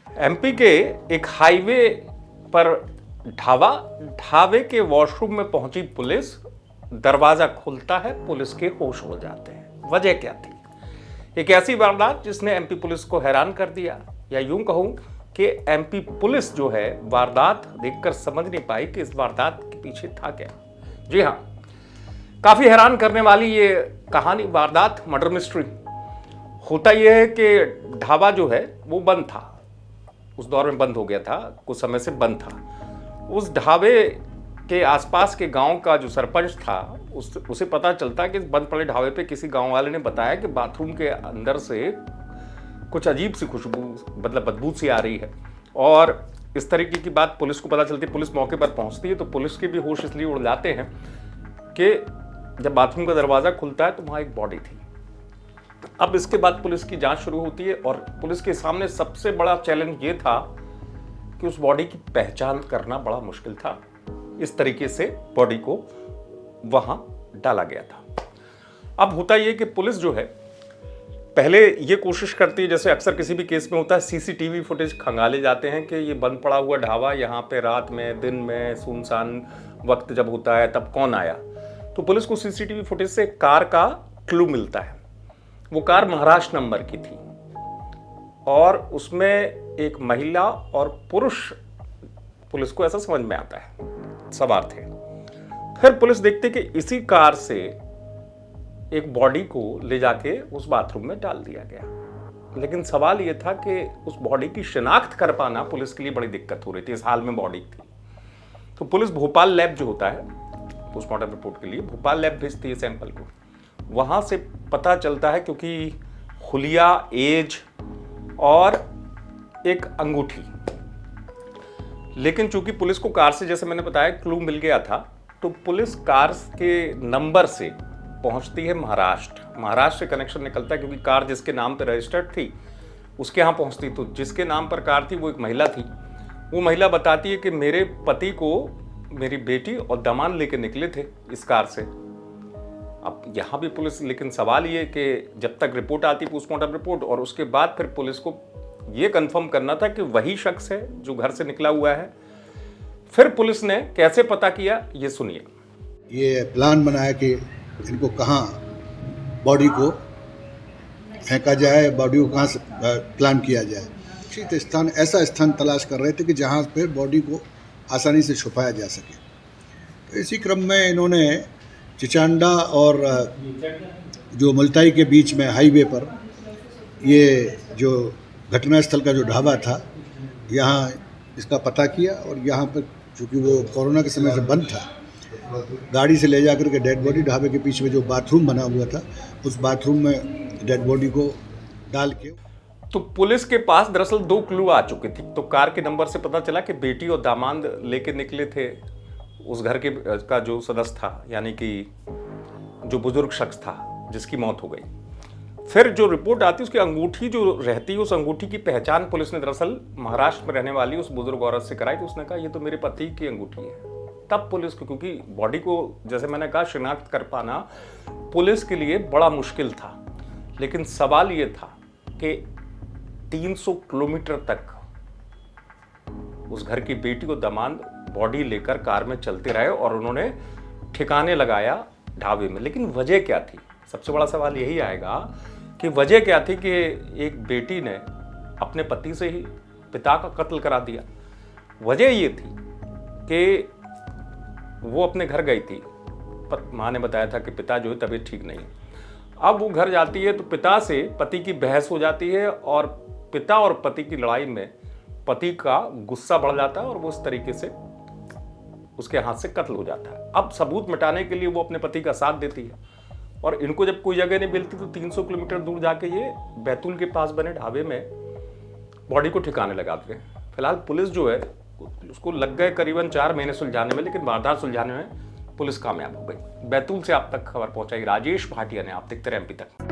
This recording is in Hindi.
एमपी के एक हाईवे पर ढाबे के वॉशरूम में पहुंची पुलिस। दरवाजा खुलता है, पुलिस के होश उड़ जाते हैं। वजह क्या थी? एक ऐसी वारदात जिसने एमपी पुलिस को हैरान कर दिया, या यूं कहूं कि एमपी पुलिस जो है वारदात देखकर समझ नहीं पाई कि इस वारदात के पीछे था क्या। जी हां, काफी हैरान करने वाली ये कहानी, वारदात, मर्डर मिस्ट्री। होता यह है कि ढाबा जो है वो बंद था, उस दौर में बंद हो गया था, कुछ समय से बंद था। उस ढाबे के आसपास के गांव का जो सरपंच था उसे पता चलता कि इस बंद पड़े ढाबे पे किसी गांव वाले ने बताया कि बाथरूम के अंदर से कुछ अजीब सी खुशबू, मतलब बदबू सी आ रही है। और इस तरीके की बात पुलिस को पता चलती है। पुलिस मौके पर पहुंचती है तो पुलिस के भी होश इसलिए उड़ जाते हैं कि जब बाथरूम का दरवाजा खुलता है तो वहां एक बॉडी थी। अब इसके बाद पुलिस की जांच शुरू होती है और पुलिस के सामने सबसे बड़ा चैलेंज ये था कि उस बॉडी की पहचान करना बड़ा मुश्किल था। इस तरीके से बॉडी को वहां डाला गया था। अब होता यह कि पुलिस जो है पहले ये कोशिश करती है, जैसे अक्सर किसी भी केस में होता है, सीसीटीवी फुटेज खंगाले जाते हैं कि ये बंद पड़ा हुआ ढाबा, यहाँ पे रात में, दिन में, सुनसान वक्त जब होता है तब कौन आया। तो पुलिस को सीसीटीवी फुटेज से कार का क्लू मिलता है। वो कार महाराष्ट्र नंबर की थी और उसमें एक महिला और पुरुष, पुलिस को ऐसा समझ में आता है, सवार थे। फिर पुलिस देखती कि इसी कार से एक बॉडी को ले जाके उस बाथरूम में डाल दिया गया। लेकिन सवाल यह था कि उस बॉडी की शिनाख्त कर पाना पुलिस के लिए बड़ी दिक्कत हो रही थी। इस हाल में बॉडी थी तो पुलिस भोपाल लैब जो होता है पोस्टमार्टम रिपोर्ट के लिए, भोपाल लैब भेजती है सैंपल को। वहां से पता चलता है, क्योंकि हुलिया, एज और एक अंगूठी, लेकिन चूंकि पुलिस को कार से, जैसे मैंने बताया, क्लू मिल गया था, तो पुलिस कार के नंबर से पहुंचती है महाराष्ट्र। महाराष्ट्र से कनेक्शन निकलता है क्योंकि कार जिसके नाम पर रजिस्टर्ड थी उसके यहां पहुंचती। तो जिसके नाम पर कार थी वो एक महिला थी। वो महिला बताती है कि मेरे पति को मेरी बेटी और दामाद लेके निकले थे इस कार से। अब यहां भी पुलिस, लेकिन सवाल ये कि जब तक रिपोर्ट आती, पोस्टमार्टम रिपोर्ट, और उसके बाद फिर पुलिस को ये कंफर्म करना था कि वही शख्स है जो घर से निकला हुआ है। फिर पुलिस ने कैसे पता किया, ये सुनिए। ये प्लान बनाया कि इनको कहाँ बॉडी को फेंका जाए, बॉडी को कहाँ से प्लान किया जाए। उचित स्थान, ऐसा स्थान तलाश कर रहे थे कि जहाँ पर बॉडी को आसानी से छुपाया जा सके। तो इसी क्रम में इन्होंने चिचांडा और जो मुल्ताई के बीच में हाईवे पर ये जो घटनास्थल का जो ढाबा था, यहाँ इसका पता किया। और यहाँ पर चूँकि वो कोरोना के समय से बंद था, गाड़ी से ले जाकर के डेड बॉडी ढाबे के पीछे में जो बाथरूम बना हुआ था, उस बाथरूम में डेड बॉडी को डाल के। तो पुलिस के पास दरअसल 2 क्लू आ चुके थे। तो कार के नंबर से पता चला कि बेटी और दामाद लेके निकले थे उस घर के का जो सदस्य था, यानी कि जो बुजुर्ग शख्स था जिसकी मौत हो गई। फिर जो रिपोर्ट आती, उसकी अंगूठी जो रहती, उस अंगूठी की पहचान पुलिस ने दरअसल महाराष्ट्र में रहने वाली उस बुजुर्ग औरत से कराई। तो उसने कहा ये तो मेरे पति की अंगूठी है। तब पुलिस को, क्योंकि बॉडी को, जैसे मैंने कहा, शिनाख्त कर पाना पुलिस के लिए बड़ा मुश्किल था। लेकिन सवाल ये था कि 300 किलोमीटर तक उस घर की बेटी को दामाद बॉडी लेकर कार में चलते रहे और उन्होंने ठिकाने लगाया ढाबे में। लेकिन वजह क्या थी? सबसे बड़ा सवाल यही आएगा कि वजह क्या थी कि एक बेटी ने अपने पति से ही पिता का कत्ल करा दिया। वजह ये थी कि वो अपने घर गई थी, माँ ने बताया था कि पिता जो है तबीयत ठीक नहीं है। अब वो घर जाती है तो पिता से पति की बहस हो जाती है और पिता और पति की लड़ाई में पति का गुस्सा बढ़ जाता है और वो इस तरीके से उसके हाथ से कत्ल हो जाता है। अब सबूत मिटाने के लिए वो अपने पति का साथ देती है और इनको जब कोई जगह नहीं मिलती तो 300 किलोमीटर दूर जाके ये बैतूल के पास बने ढाबे में बॉडी को ठिकाने लगाते हैं। फिलहाल पुलिस जो है उसको लग गए करीबन 4 महीने सुलझाने में, लेकिन वारदात सुलझाने में पुलिस कामयाब हो गई। बैतूल से आप तक खबर पहुंचाई राजेश भाटिया ने। आप देखते रहे एमपी तक।